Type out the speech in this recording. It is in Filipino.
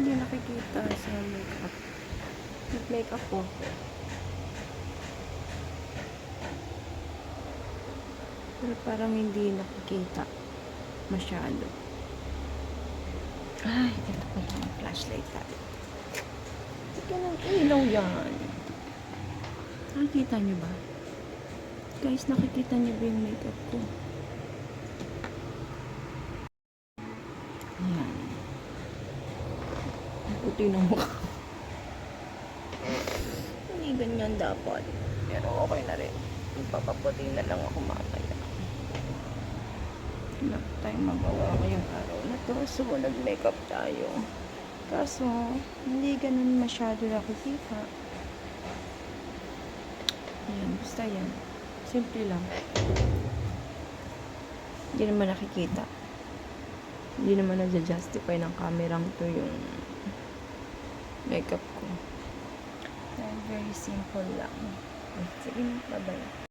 hindi nakikita sa makeup. Nag-makeup po. Pero parang hindi nakikita masyado. Ay, ito pa yung flashlight tayo. Sige ng ilaw yan. Nakikita niyo ba? Guys, nakikita niyo ba yung makeup ko? Ayan. Ang puti ng mukha. Hindi ganyan dapat. Pero okay na rin. Ipapaputi na lang ako mamaya. Wala tayong magawa ngayong araw na to. So, nag-makeup tayo. Kaso, hindi ganun masyado nakikita. Ayan, basta yan. Simple lang. Hindi naman nakikita. Hindi naman nag-justify ng camera to yung makeup ko. Very simple lang. Sige na, bye-bye.